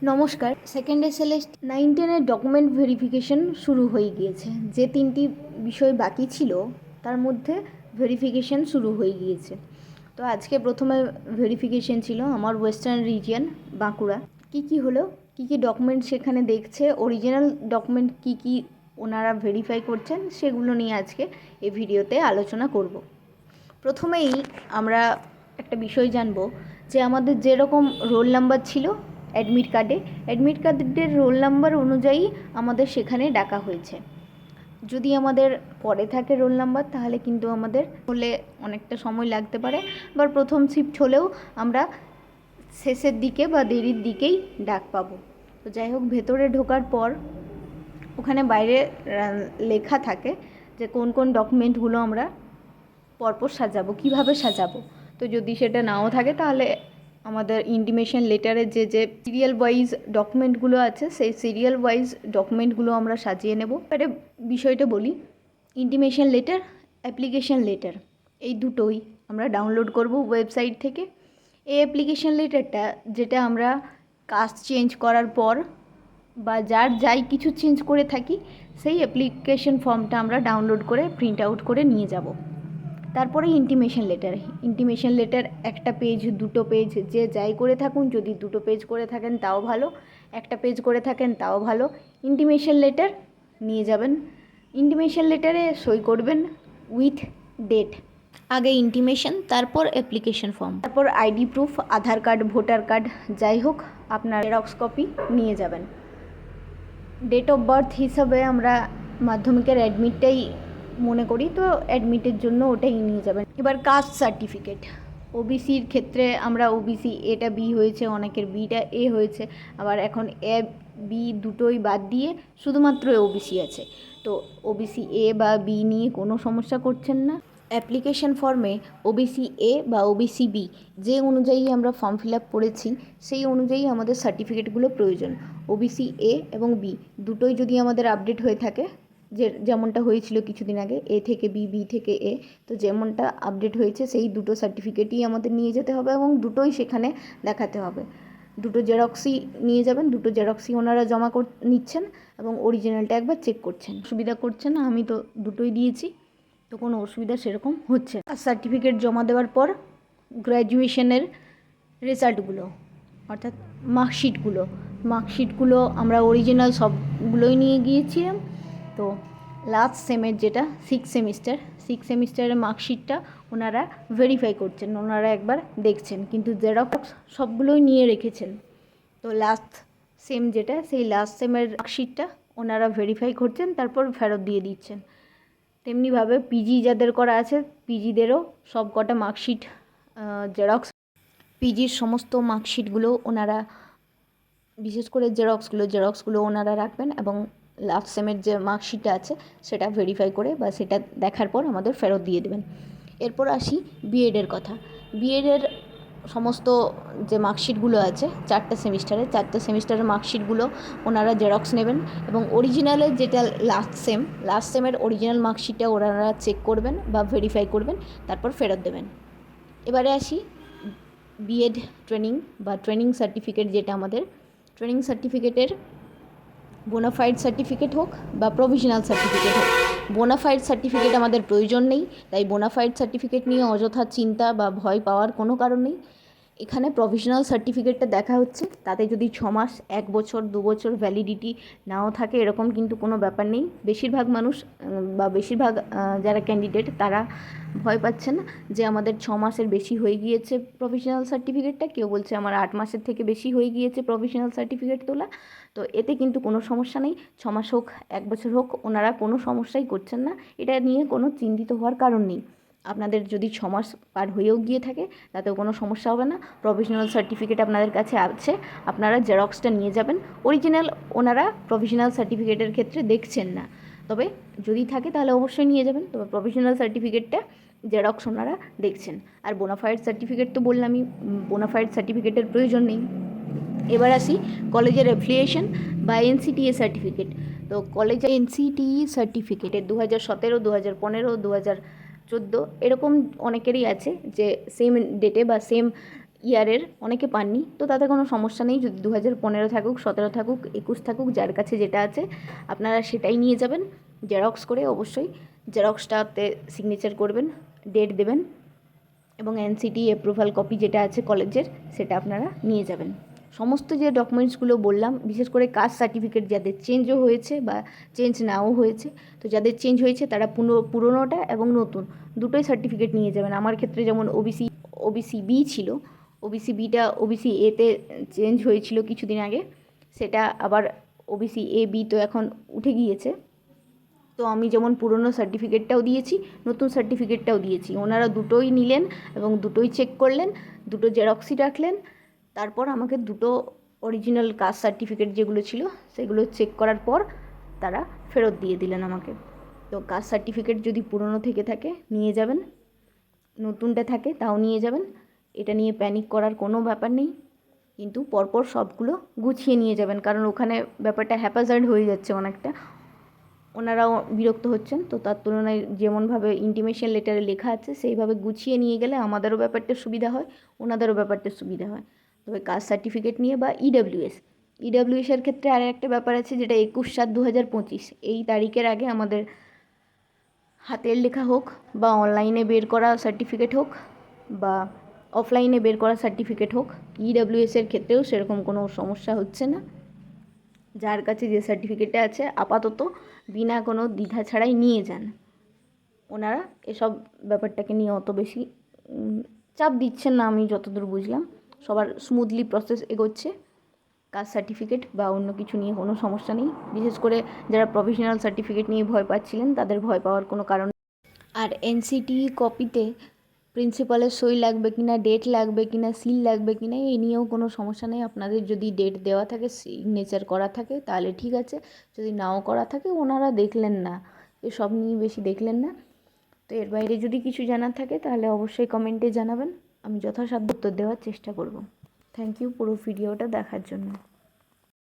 নমস্কার। Second SLS 9-10-এর document verification শুরু হয়ে গিয়েছে। যে 3টি বিষয় বাকি ছিল তার মধ্যে ভেরিফিকেশন শুরু হয়ে গিয়েছে। তো আজকে প্রথমে ভেরিফিকেশন ছিল আমার ওয়েস্টার্ন রিজিয়ন বাঁকুড়া। কি হলো, কি ডকুমেন্ট সেখানে দেখছে, অরিজিনাল ডকুমেন্ট কি ওনারা ভেরিফাই করছেন, সেগুলো নিয়ে আজকে এই ভিডিওতে আলোচনা করব। প্রথমেই আমরা একটা বিষয় জানবো যে আমাদের যেরকম রোল নাম্বার ছিল অ্যাডমিট কার্ডের রোল নাম্বার অনুযায়ী আমাদের সেখানে ডাকা হয়েছে। যদি আমাদের পরে থাকে রোল নাম্বার তাহলে কিন্তু আমাদের হলে অনেকটা সময় লাগতে পারে, বা প্রথম শিফট হলেও আমরা শেষের দিকে বা দেরির দিকেই ডাক পাবো। তো যাই হোক, ভেতরে ঢোকার পর ওখানে বাইরে লেখা থাকে যে কোন ডকুমেন্টগুলো আমরা পরপর সাজাবো, কিভাবে সাজাবো। তো যদি সেটা নাও থাকে তাহলে আমাদের ইন্টিমেশন লেটারের যে সিরিয়াল ওয়াইজ ডকুমেন্টগুলো আছে সেই সিরিয়াল ওয়াইজ ডকুমেন্টগুলো আমরা সাজিয়ে নেব। এবারে বিষয়টা বলি, ইন্টিমেশন লেটার, অ্যাপ্লিকেশন লেটার এই দুটোই আমরা ডাউনলোড করব ওয়েবসাইট থেকে। এই অ্যাপ্লিকেশন লেটারটা যেটা আমরা কাস্ট চেঞ্জ করার পর বা যাই কিছু চেঞ্জ করে থাকি সেই অ্যাপ্লিকেশন ফর্মটা আমরা ডাউনলোড করে প্রিন্ট আউট করে নিয়ে যাব। তারপরে ইন্টিমেশন লেটার একটা পেজ, দুটো পেজ, যে যাই করে থাকুন, যদি দুটো পেজ করে থাকেন তাও ভালো, একটা পেজ করে থাকেন তাও ভালো। ইন্টিমেশন লেটার নিয়ে যাবেন। ইন্টিমেশন লেটারে সই করবেন উইথ ডেট। আগে ইন্টিমেশন, তারপর অ্যাপ্লিকেশন ফর্ম, তারপর আইডি প্রুফ, আধার কার্ড, ভোটার কার্ড, যাই হোক আপনার জেরক্স কপি নিয়ে যাবেন। ডেট অফ বার্থ হিসাবে আমরা মাধ্যমিকের অ্যাডমিটটাই মনে করি, তো অ্যাডমিটের জন্য ওটাই নিয়ে যাবেন। এবার কাস্ট সার্টিফিকেট, ওবিসির ক্ষেত্রে আমরা ওবিসি এটা বি হয়েছে, অনেকের বিটা এ হয়েছে, আবার এখন এ বি দুটোই বাদ দিয়ে শুধুমাত্র ওবিসি আছে। তো ওবিসি এ বা বি নিয়ে কোনো সমস্যা করছেন না। অ্যাপ্লিকেশন ফর্মে ওবিসি এ বা ওবিসি বি যে অনুযায়ী আমরা ফর্ম ফিল আপ করেছি সেই অনুযায়ী আমাদের সার্টিফিকেটগুলো প্রয়োজন। ওবিসি এ এবং বি দুটোই যদি আমাদের আপডেট হয়ে থাকে, যেমনটা হয়েছিল কিছুদিন আগে, এ থেকে বি, বি থেকে এ, তো যেমনটা আপডেট হয়েছে সেই দুটো সার্টিফিকেটই আমাদের নিয়ে যেতে হবে এবং দুটোই সেখানে দেখাতে হবে। দুটো জেরক্সই নিয়ে যাবেন, দুটো জেরক্সই ওনারা জমা নিচ্ছেন এবং অরিজিনালটা একবার চেক করছেন। সুবিধা করছেন না, আমি তো দুটোই দিয়েছি, তো কোনো অসুবিধা সেরকম হচ্ছে না। সার্টিফিকেট জমা দেওয়ার পর গ্র্যাজুয়েশনের রেজাল্টগুলো অর্থাৎ মার্কশিটগুলো আমরা অরিজিনাল সবগুলোই নিয়ে গিয়েছিলাম। তো লাস্ট সেমের যেটা সিক্স সেমিস্টারের মার্কশিটটা ওনারা ভেরিফাই করছেন, ওনারা একবার দেখছেন, কিন্তু জেরক্স সবগুলোই নিয়ে রেখেছেন। তো লাস্ট সেম যেটা, সেই লাস্ট সেমের মার্কশিটটা ওনারা ভেরিফাই করছেন, তারপর ফেরত দিয়ে দিচ্ছেন। তেমনিভাবে পিজি যাদের করা আছে পিজিদেরও সব কটা মার্কশিট জেরক্স, পিজির সমস্ত মার্কশিটগুলো ওনারা, বিশেষ করে জেরক্সগুলো ওনারা রাখবেন এবং লাস্ট সেমের যে মার্কশিটটা আছে সেটা ভেরিফাই করে বা সেটা দেখার পর আমাদের ফেরত দিয়ে দেবেন। এরপর আসি বিএডের কথা। বিএডের সমস্ত যে মার্কশিটগুলো আছে চারটে সেমিস্টারের মার্কশিটগুলো ওনারা জেরক্স নেবেন এবং অরিজিনালের যেটা লাস্ট সেমের অরিজিনাল মার্কশিটটা ওনারা চেক করবেন বা ভেরিফাই করবেন, তারপর ফেরত দেবেন। এবারে আসি বিএড ট্রেনিং বা ট্রেনিং সার্টিফিকেট, যেটা আমাদের ট্রেনিং সার্টিফিকেটের বোনাফাইড সার্টিফিকেট হোক বা প্রভিশনাল সার্টিফিকেট হোক। বোনাফাইড সার্টিফিকেট আমাদের প্রয়োজন নেই, তাই বোনাফাইড সার্টিফিকেট নিয়ে অযথা চিন্তা বা ভয় পাওয়ার কোনো কারণ নেই। এখানে প্রভিশনাল সার্টিফিকেটটা দেখা হচ্ছে, তাতে যদি 6 মাস, 1 বছর, 2 বছর ভ্যালিডিটি নাও থাকে এরকম কিন্তু কোনো ব্যাপার নেই। বেশিরভাগ মানুষ বা বেশিরভাগ যারা ক্যান্ডিডেট তারা ভয় পাচ্ছেন যে আমাদের 6 মাসের বেশি হয়ে গিয়েছে প্রভিশনাল সার্টিফিকেটটা, কেউ বলছে আমার 8 মাসের থেকে বেশি হয়ে গিয়েছে প্রভিশনাল সার্টিফিকেট তোলা। তো এতে কিন্তু কোনো সমস্যা নেই, 6 মাস হোক 1 বছর হোক ওনারা কোনো সমস্যাই করছেন না, এটা নিয়ে কোনো চিন্তিত হওয়ার কারণ নেই। আপনাদের যদি 6 মাস পার হয়েও গিয়ে থাকে তাতেও কোনো সমস্যা হবে না। প্রভিশনাল সার্টিফিকেট আপনাদের কাছে আছে, আপনারা জেরক্সটা নিয়ে যাবেন। অরিজিনাল ওনারা প্রভিশনাল সার্টিফিকেটের ক্ষেত্রে দেখছেন না, তবে যদি থাকে তাহলে অবশ্যই নিয়ে যাবেন, তবে প্রভিশনাল সার্টিফিকেটটা জেরক্স ওনারা দেখছেন। আর বোনাফাইড সার্টিফিকেট তো বললামই, বোনাফাইড সার্টিফিকেটের প্রয়োজন নেই। এবার আসি কলেজের অ্যাফিলিয়েশন বা এনসিটিএ সার্টিফিকেট। তো কলেজে এনসিটিই সার্টিফিকেটের 2017, 2015, 2014 এরকম অনেকেরই আছে যে সেম ডেটে বা সেম ইয়ারের অনেকে পাননি, তো তাতে কোনো সমস্যা নেই। যদি 2015 থাকুক, 17 থাকুক, 21 থাকুক, যার কাছে যেটা আছে আপনারা সেটাই নিয়ে যাবেন জেরক্স করে। অবশ্যই জেরক্সটাতে সিগনেচার করবেন, ডেট দেবেন এবং এনসিটি অ্যাপ্রুভাল কপি যেটা আছে কলেজের সেটা আপনারা নিয়ে যাবেন। সমস্ত যে ডকুমেন্টসগুলো বললাম, বিশেষ করে কাস্ট সার্টিফিকেট যাদের চেঞ্জও হয়েছে বা চেঞ্জ নাও হয়েছে, তো যাদের চেঞ্জ হয়েছে তারা পুরোনোটা এবং নতুন দুটোই সার্টিফিকেট নিয়ে যাবেন। আমার ক্ষেত্রে যেমন ওবিসি বি ছিল, ওবিসি বিটা ওবিসি এতে চেঞ্জ হয়েছিল কিছুদিন আগে, সেটা আবার ওবিসি এ বি তো এখন উঠে গিয়েছে। তো আমি যেমন পুরনো সার্টিফিকেটটাও দিয়েছি, নতুন সার্টিফিকেটটাও দিয়েছি। ওনারা দুটোই নিলেন এবং দুটোই চেক করলেন, দুটো জেরক্সই রাখলেন। তারপর আমাকে দুটো অরিজিনাল কাস্ট সার্টিফিকেট যেগুলো ছিল সেগুলো চেক করার পর তারা ফেরত দিয়ে দিলেন আমাকে। তো কাস্ট সার্টিফিকেট যদি পুরনো থেকে থাকে নিয়ে যাবেন, নতুনটা থাকে তাও নিয়ে যাবেন। এটা নিয়ে প্যানিক করার কোনো ব্যাপার নেই, কিন্তু পরপর সবগুলো গুছিয়ে নিয়ে যাবেন, কারণ ওখানে ব্যাপারটা হ্যাপাজার্ড হয়ে যাচ্ছে অনেকটা। ওনারাও বিরক্ত হচ্ছেন, তো তার তুলনায় যেমনভাবে ইন্টিমেশন লেটারে লেখা আছে সেইভাবে গুছিয়ে নিয়ে গেলে আমাদেরও ব্যাপারটা সুবিধা হয়, ওনাদেরও ব্যাপারটা সুবিধা হয়। তবে কাস্ট সার্টিফিকেট নিয়ে বা ইডাব্লিউএসের ক্ষেত্রে আর একটা ব্যাপার আছে, যেটা 21/7/2025 এই তারিখের আগে আমাদের হাতের লেখা হোক বা অনলাইনে বের করা সার্টিফিকেট হোক বা অফলাইনে বের করা সার্টিফিকেট হোক, ইডাব্লিউএসের ক্ষেত্রেও সেরকম কোনো সমস্যা হচ্ছে না। যার কাছে যে সার্টিফিকেটটা আছে আপাতত বিনা কোনো দ্বিধা ছাড়াই নিয়ে যান। ওনারা এসব ব্যাপারটাকে নিয়ে অত বেশি চাপ দিচ্ছেন না, আমি যতদূর বুঝলাম। সবার স্মুথলি প্রসেস এগোচ্ছে। কাস্ট সার্টিফিকেট বা অন্য কিছু নিয়ে কোনো সমস্যা নেই। বিশেষ করে যারা প্রফেশনাল সার্টিফিকেট নিয়ে ভয় পাচ্ছিলেন তাদের ভয় পাওয়ার কোনো কারণ। আর এনসিটি কপিতে প্রিন্সিপালের সই লাগবে কিনা, ডেট লাগবে কিনা, সিল লাগবে কিনা, এই নিয়েও কোনো সমস্যা নেই। আপনাদের যদি ডেট দেওয়া থাকে, সিগনেচার করা থাকে তাহলে ঠিক আছে, যদি নাও করা থাকে ওনারা দেখলেন না, এসব নিয়ে বেশি দেখলেন না। তো এর বাইরে যদি কিছু জানার থাকে তাহলে অবশ্যই কমেন্টে জানাবেন, আমি যথাসাধ্য উত্তর দেওয়ার চেষ্টা করব। থ্যাংক ইউ পুরো ভিডিওটা দেখার জন্য।